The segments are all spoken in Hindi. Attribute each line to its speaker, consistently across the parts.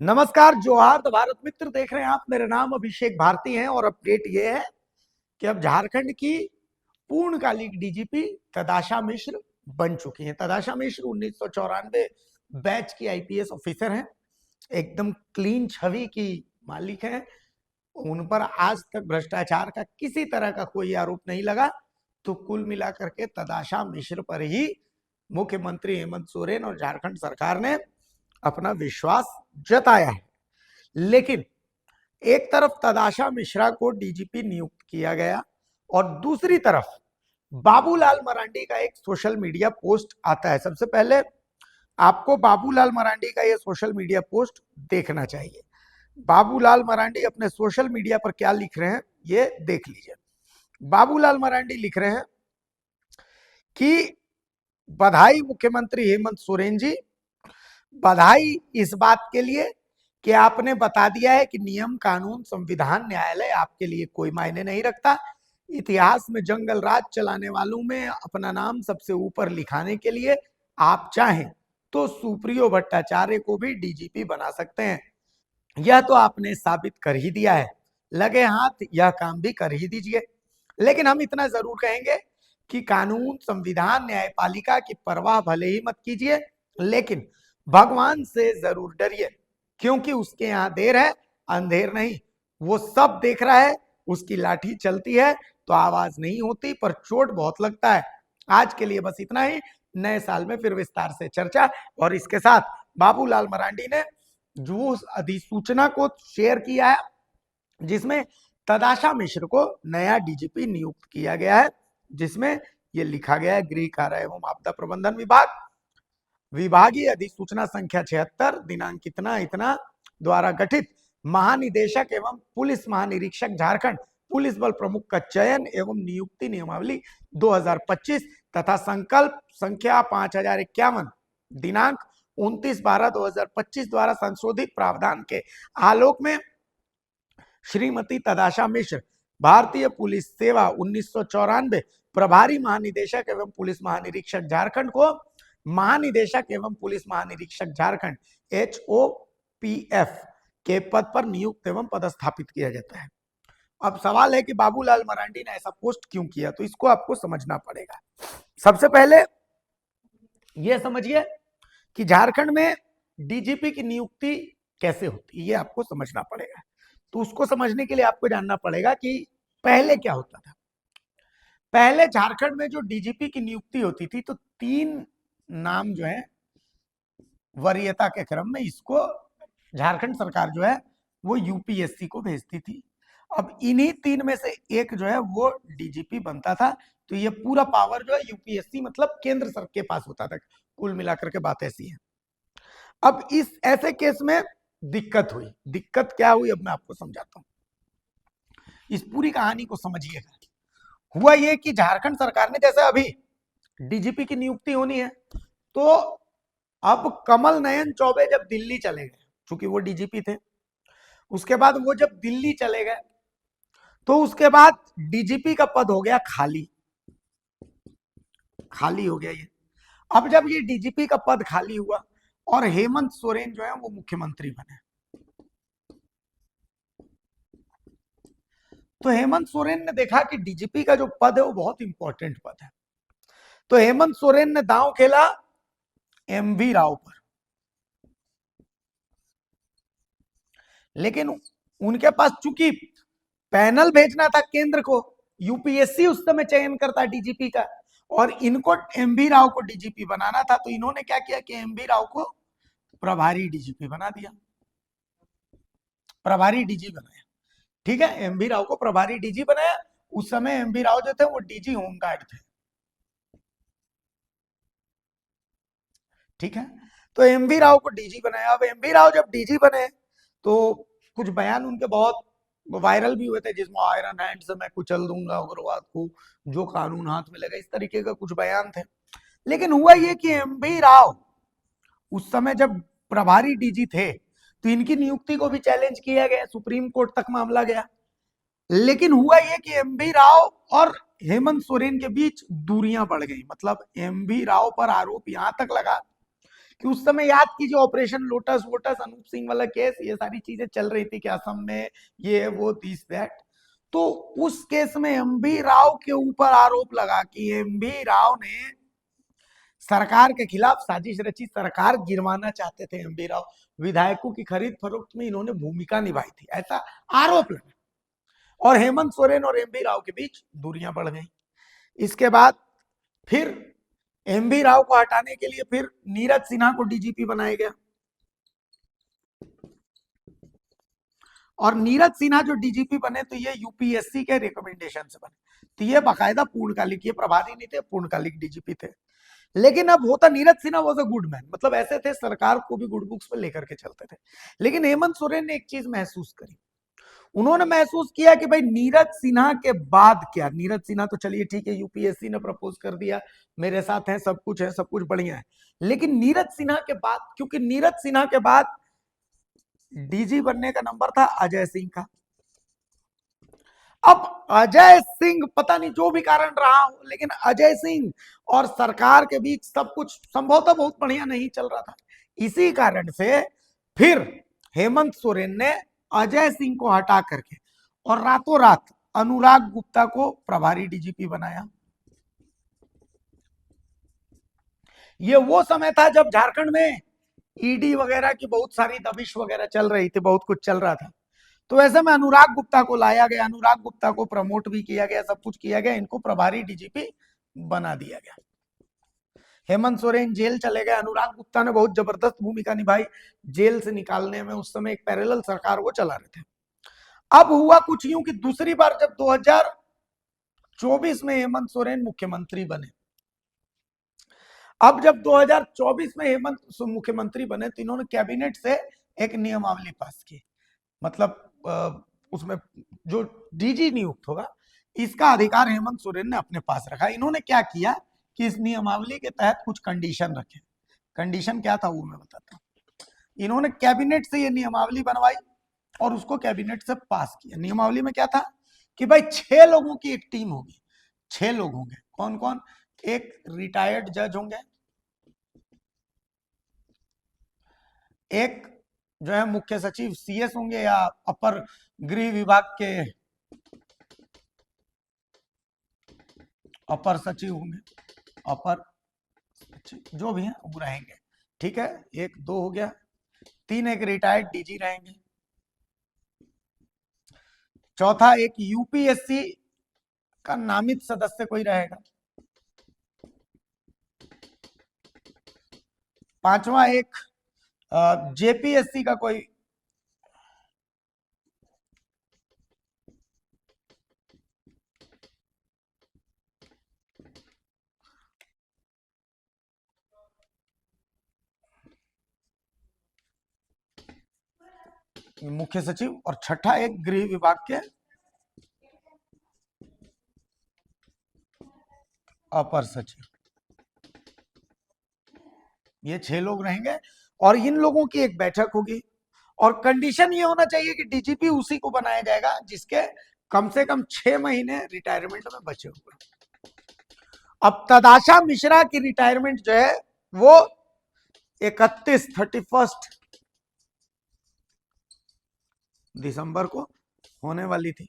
Speaker 1: नमस्कार, जोहार भारत मित्र देख रहे हैं आप। मेरा नाम अभिषेक भारती है और अपडेट ये है कि अब झारखंड की पूर्णकालिक डीजीपी तदाशा मिश्र बन चुकी हैं। तदाशा मिश्र 1994 बैच की आईपीएस ऑफिसर हैं, एकदम क्लीन छवि की मालिक हैं। उन पर आज तक भ्रष्टाचार का किसी तरह का कोई आरोप नहीं लगा। तो कुल मिलाकर के तदाशा मिश्र पर ही मुख्यमंत्री हेमंत सोरेन और झारखंड सरकार ने अपना विश्वास जताया है। लेकिन एक तरफ तदाशा मिश्रा को डीजीपी नियुक्त किया गया और दूसरी तरफ बाबूलाल मरांडी का एक सोशल मीडिया पोस्ट आता है। सबसे पहले आपको बाबूलाल मरांडी का यह सोशल मीडिया पोस्ट देखना चाहिए। बाबूलाल मरांडी अपने सोशल मीडिया पर क्या लिख रहे हैं ये देख लीजिए। बाबूलाल मरांडी लिख रहे हैं कि बधाई मुख्यमंत्री हेमंत सोरेन जी, बधाई इस बात के लिए कि आपने बता दिया है कि नियम कानून संविधान न्यायालय आपके लिए कोई मायने नहीं रखता। इतिहास में जंगल राज चलाने वालों में अपना नाम सबसे ऊपर लिखाने के लिए आप चाहें तो सुप्रियो भट्टाचार्य को भी डीजीपी बना सकते हैं। यह तो आपने साबित कर ही दिया है, लगे हाथ यह काम भी कर ही दीजिए। लेकिन हम इतना जरूर कहेंगे कि कानून संविधान न्यायपालिका की परवाह भले ही मत कीजिए, लेकिन भगवान से जरूर डरिए, क्योंकि उसके यहाँ देर है अंधेर नहीं। वो सब देख रहा है, उसकी लाठी चलती है तो आवाज नहीं होती पर चोट बहुत लगता है। आज के लिए बस इतना ही, नए साल में फिर विस्तार से चर्चा। और इसके साथ बाबूलाल मरांडी ने जो अधिसूचना को शेयर किया है जिसमें तदाशा मिश्र को नया डीजीपी नियुक्त किया गया है, जिसमें यह लिखा गया है गृह कार्य एवं आपदा प्रबंधन विभाग विभागीय अधिसूचना संख्या 76 दिनांक इतना इतना द्वारा गठित महानिदेशक एवं पुलिस महानिरीक्षक झारखंड पुलिस बल प्रमुख का चयन एवं नियुक्ति नियमावली 2025 तथा संकल्प संख्या 5051 दिनांक 29/12/2025 द्वारा संशोधित प्रावधान के आलोक में श्रीमती तदाशा मिश्र भारतीय पुलिस सेवा 1994 प्रभारी महानिदेशक एवं पुलिस महानिरीक्षक झारखंड को महानिदेशक एवं पुलिस महानिरीक्षक झारखंड HOPF के पद पर नियुक्त एवं पदस्थापित किया जाता है। अब सवाल है कि बाबूलाल मरांडी ने ऐसा पोस्ट क्यों किया, तो इसको आपको समझना पड़ेगा। सबसे पहले यह समझिए कि झारखंड में डीजीपी की नियुक्ति कैसे होती है, ये आपको समझना पड़ेगा। तो उसको समझने के लिए आपको जानना पड़ेगा कि पहले क्या होता था। पहले झारखंड में जो डीजीपी की नियुक्ति होती थी तो 3 नाम जो है वरीयता के क्रम में इसको झारखंड सरकार जो है वो यूपीएससी को भेजती थी। अब इन्हीं 3 में से एक जो है वो डीजीपी बनता था। तो ये पूरा पावर जो है यूपीएससी मतलब केंद्र सरकार के पास होता था। कुल मिलाकर के बात ऐसी है। अब इस ऐसे केस में दिक्कत हुई। दिक्कत क्या हुई अब मैं आपको समझाता हूं, इस पूरी कहानी को समझिएगा। हुआ ये कि झारखंड सरकार ने, जैसे अभी डीजीपी की नियुक्ति होनी है, तो अब कमल नयन चौबे जब दिल्ली चले गए, चूंकि वो डीजीपी थे, उसके बाद वो जब दिल्ली चले गए तो उसके बाद डीजीपी का पद हो गया खाली हो गया ये। अब जब ये डीजीपी का पद खाली हुआ और हेमंत सोरेन जो है वो मुख्यमंत्री बने, तो हेमंत सोरेन ने देखा कि डीजीपी का जो पद है वो बहुत इंपॉर्टेंट पद है। तो हेमंत सोरेन ने दांव खेला एमवी राव पर। लेकिन उनके पास चूंकि पैनल भेजना था केंद्र को, यूपीएससी उस समय चयन करता डीजीपी का, और इनको एमवी राव को डीजीपी बनाना था, तो इन्होंने क्या किया कि एमवी राव को प्रभारी डीजीपी बना दिया, प्रभारी डीजी बनाया। ठीक है, एमवी राव को प्रभारी डीजी बनाया। उस समय एमवी राव जो थे वो डीजी होमगार्ड थे। ठीक है, तो एमवी राव को डीजी बनाया। अब एमवी राव जब डीजी बने तो कुछ बयान उनके बहुत वायरल भी हुए थे, जिसमें आयरन हैंड से मैं कुचल दूंगा उग्रवाद को, जो कानून हाथ में लगा, इस तरीके का कुछ बयान थे। लेकिन हुआ ये कि एमवी राव उस समय जब प्रभारी डीजी थे तो इनकी नियुक्ति को भी चैलेंज किया गया, सुप्रीम कोर्ट तक मामला गया। लेकिन हुआ ये कि एमवी राव और हेमंत सोरेन के बीच दूरियां बढ़ गई। मतलब एमवी राव पर आरोप यहां तक लगा कि उस समय याद कीजिए ऑपरेशन लोटस वोटस, अनूप सिंह वाला केस, ये सारी चीजें चल रही थी कि असम में ये वो दिस दैट। तो उस केस में एमवी राव के ऊपर आरोप लगा कि एमवी राव ने सरकार के खिलाफ साजिश रची, सरकार गिरवाना चाहते थे एमवी राव, विधायकों की खरीद फरोख्त में इन्होंने भूमिका निभाई थी, ऐसा आरोप लगा। और हेमंत सोरेन और एमवी राव के बीच दूरियां बढ़ गई। इसके बाद फिर एमवी राव को हटाने के लिए फिर नीरज सिन्हा को डीजीपी बनाया गया। और नीरज सिन्हा जो डीजीपी बने तो ये यूपीएससी के रिकमेंडेशन से बने, तो ये बाकायदा पूर्णकालिक, ये प्रभारी नहीं थे, पूर्णकालिक डीजीपी थे। लेकिन अब होता Neeraj Sinha was a good man, मतलब ऐसे थे सरकार को भी गुड बुक्स पर लेकर के चलते थे। लेकिन हेमंत सोरेन ने एक चीज महसूस करी, उन्होंने महसूस किया कि भाई नीरज सिन्हा के बाद क्या, नीरज सिन्हा तो चलिए ठीक है, यूपीएससी ने प्रपोज कर दिया, मेरे साथ है, सब कुछ बढ़िया है, लेकिन नीरज सिन्हा के बाद, क्योंकि नीरज सिन्हा के बाद डीजी बनने का नंबर था अजय सिंह का। अब अजय सिंह, पता नहीं जो भी कारण रहा हो, लेकिन अजय सिंह और सरकार के बीच सब कुछ संभवतः बहुत बढ़िया नहीं चल रहा था। इसी कारण से फिर हेमंत सोरेन ने अजय सिंह को हटा करके और रातों रात अनुराग गुप्ता को प्रभारी डीजीपी बनाया। ये वो समय था जब झारखंड में ईडी वगैरह की बहुत सारी दबिश वगैरह चल रही थी, बहुत कुछ चल रहा था। तो ऐसे में अनुराग गुप्ता को लाया गया, अनुराग गुप्ता को प्रमोट भी किया गया, सब कुछ किया गया, इनको प्रभारी डीजीपी बना दिया गया। हेमंत सोरेन जेल चले गए, अनुराग गुप्ता ने बहुत जबरदस्त भूमिका निभाई जेल से निकालने में, उस समय एक पैरेलल सरकार वो चला रहे थे। अब हुआ कुछ यूं कि दूसरी बार जब 2024 में हेमंत सोरेन मुख्यमंत्री बने, अब जब 2024 में हेमंत मुख्यमंत्री बने तो इन्होंने कैबिनेट से एक नियमावली पास की, मतलब उसमें जो डीजी नियुक्त होगा इसका अधिकार हेमंत सोरेन ने अपने पास रखा। इन्होंने क्या किया कि इस नियमावली के तहत कुछ कंडीशन रखे। कंडीशन क्या था वो मैं बताता हूँ। इन्होंने कैबिनेट से ये नियमावली बनवाई और उसको कैबिनेट से पास किया। नियमावली में क्या था कि भाई 6 लोगों की एक टीम होगी, 6 लोग होंगे। कौन कौन? एक रिटायर्ड जज होंगे, एक जो है मुख्य सचिव सीएस होंगे या अपर गृह विभाग के अपर सचिव होंगे, अपर सचिव जो भी हैं वो रहेंगे, ठीक है। 1 2 हो गया। 3 एक रिटायर्ड डीजी रहेंगे। चौथा एक यूपीएससी का नामित सदस्य कोई रहेगा। 5वां एक जेपीएससी का कोई मुख्य सचिव, और छठा एक गृह विभाग के अपर सचिव। ये 6 लोग रहेंगे और इन लोगों की एक बैठक होगी और कंडीशन ये होना चाहिए कि डीजीपी उसी को बनाया जाएगा जिसके कम से कम 6 महीने रिटायरमेंट में बचे हुए। अब तदाशा मिश्रा की रिटायरमेंट जो है वो 31 दिसंबर को होने वाली थी,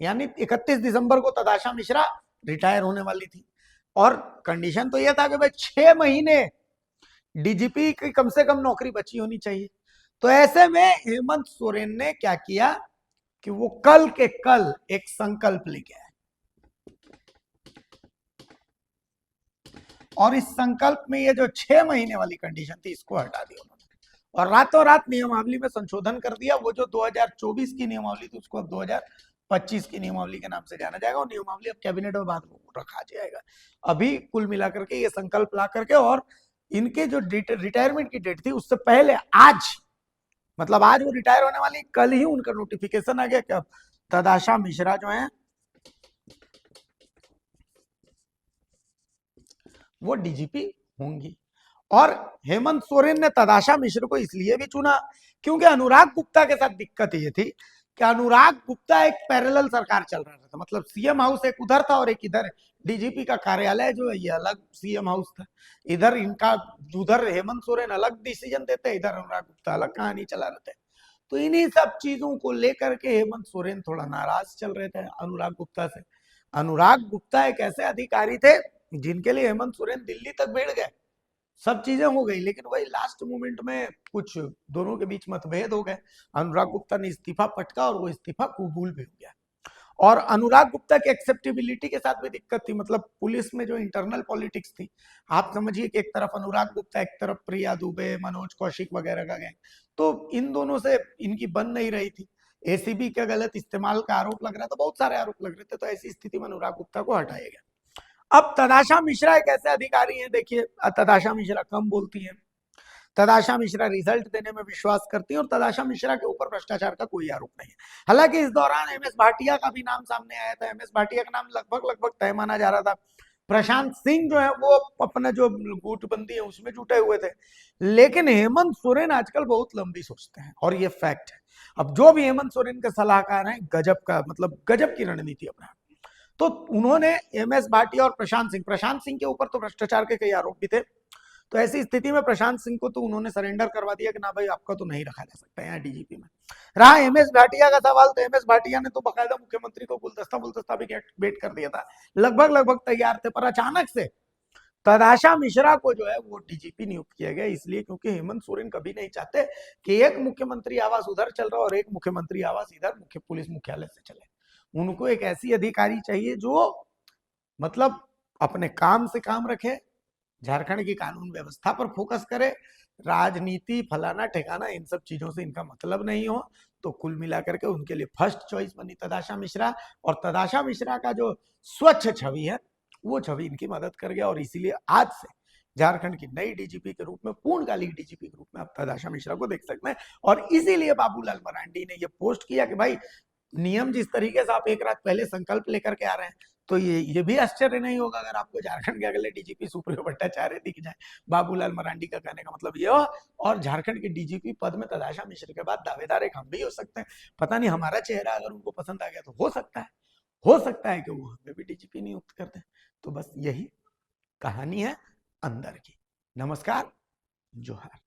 Speaker 1: यानी 31 दिसंबर को तदाशा मिश्रा रिटायर होने वाली थी। और कंडीशन तो यह था कि भाई 6 महीने डीजीपी की कम से कम नौकरी बची होनी चाहिए। तो ऐसे में हेमंत सोरेन ने क्या किया कि वो कल के कल एक संकल्प लेके आए और इस संकल्प में ये जो 6 महीने वाली कंडीशन थी इसको हटा दिया उन्होंने और रातों रात नियमावली में संशोधन कर दिया। वो जो 2024 की नियमावली थी उसको अब 2025 की नियमावली के नाम से जाना जाएगा और नियमावली अब कैबिनेट में बाद में रखा जाएगा। अभी कुल मिलाकर के ये संकल्प ला करके और इनके जो रिटायरमेंट की डेट थी उससे पहले आज, मतलब आज वो रिटायर होने वाली, कल ही उनका नोटिफिकेशन आ गया कि अब तदाशा मिश्रा जो है वो डीजीपी होंगी। और हेमंत सोरेन ने तदाशा मिश्र को इसलिए भी चुना क्योंकि अनुराग गुप्ता के साथ दिक्कत ये थी कि अनुराग गुप्ता एक पैरेलल सरकार चल रहा था, मतलब सीएम हाउस एक उधर था और एक इधर डीजीपी का कार्यालय जो है ये अलग सीएम हाउस था, इधर इनका, उधर हेमंत सोरेन अलग डिसीजन देते, इधर अनुराग गुप्ता अलग कहानी चला रहे थे। तो इन्हीं सब चीजों को लेकर के हेमंत सोरेन थोड़ा नाराज चल रहे थे अनुराग गुप्ता से। अनुराग गुप्ता एक ऐसे अधिकारी थे जिनके लिए हेमंत सोरेन दिल्ली तक भिड़ गए, सब चीजें हो गई, लेकिन वही लास्ट मोमेंट में कुछ दोनों के बीच मतभेद हो गए, अनुराग गुप्ता ने इस्तीफा पटका और वो इस्तीफा कबूल भी हो गया। और अनुराग गुप्ता की एक्सेप्टेबिलिटी के साथ भी दिक्कत थी, मतलब पुलिस में जो इंटरनल पॉलिटिक्स थी, आप समझिए कि एक तरफ अनुराग गुप्ता, एक तरफ प्रिया दुबे, मनोज कौशिक वगैरह का गैंग, तो इन दोनों से इनकी बन नहीं रही थी। एसीबी का गलत इस्तेमाल का आरोप लग रहा था, बहुत सारे आरोप लग रहे थे, तो ऐसी स्थिति में अनुराग गुप्ता को हटाया गया। अब तदाशा मिश्रा एक ऐसे अधिकारी हैं, देखिए तदाशा मिश्रा कम बोलती हैं, तदाशा मिश्रा रिजल्ट देने में विश्वास करती है, और तदाशा मिश्रा के ऊपर भ्रष्टाचार का कोई आरोप नहीं है। हालांकि इस दौरान एमएस भाटिया का भी नाम सामने आया था, एमएस भाटिया का नाम लगभग लगभग तय माना जा रहा था। प्रशांत सिंह जो है वो अपना जो गुटबंदी है उसमें जुटे हुए थे, लेकिन हेमंत सोरेन आजकल बहुत लंबी सोचते हैं और ये फैक्ट है। अब जो भी हेमंत सोरेन के सलाहकार हैं, गजब का, मतलब गजब की रणनीति अपना, तो उन्होंने एमएस भाटिया और प्रशांत सिंह के ऊपर तो भ्रष्टाचार के कई आरोप भी थे, तो ऐसी स्थिति में प्रशांत सिंह को तो उन्होंने सरेंडर करवा दिया कि ना भाई आपका तो नहीं रखा जा सकता यहाँ डीजीपी में। रहा एमएस भाटिया का सवाल, तो एमएस भाटिया ने तो बकायदा मुख्यमंत्री को गुलदस्ता भी भेंट कर दिया था, लगभग लगभग तैयार थे, पर अचानक से तदाशा मिश्रा को जो है वो डीजीपी नियुक्त किया गया, इसलिए क्योंकि हेमंत सोरेन कभी नहीं चाहते कि एक मुख्यमंत्री आवास उधर चल रहा और एक मुख्यमंत्री आवास इधर मुख्य पुलिस मुख्यालय से चले। उनको एक ऐसी अधिकारी चाहिए जो मतलब अपने काम से काम रखे, झारखंड की कानून व्यवस्था पर फोकस करे, राजनीति फलाना ठिकाना इन सब चीजों से इनका मतलब नहीं हो। तो कुल मिलाकर के उनके लिए फर्स्ट चॉइस बनी तदाशा मिश्रा, और तदाशा मिश्रा का जो स्वच्छ छवि है वो छवि इनकी मदद कर गया, और इसीलिए आज से झारखंड की नई डीजीपी के रूप में, पूर्णकालिक डीजीपी के रूप में आप तदाशा मिश्रा को देख सकते हैं। और इसीलिए बाबूलाल मरांडी ने ये पोस्ट किया कि भाई नियम जिस तरीके से आप एक रात पहले संकल्प लेकर के आ रहे हैं, तो ये भी आश्चर्य नहीं होगा अगर आपको झारखंड के अगले डीजीपी सुप्रियो भट्टाचार्य दिख जाए। बाबूलाल मरांडी का कहने का मतलब ये हो, और झारखंड के डीजीपी पद में तदाशा मिश्र के बाद दावेदार एक हम भी हो सकते हैं। पता नहीं हमारा चेहरा अगर उनको पसंद आ गया तो हो सकता है कि वो हमें भी डीजीपी नियुक्त कर दें। तो बस यही कहानी है अंदर की। नमस्कार, जोहार।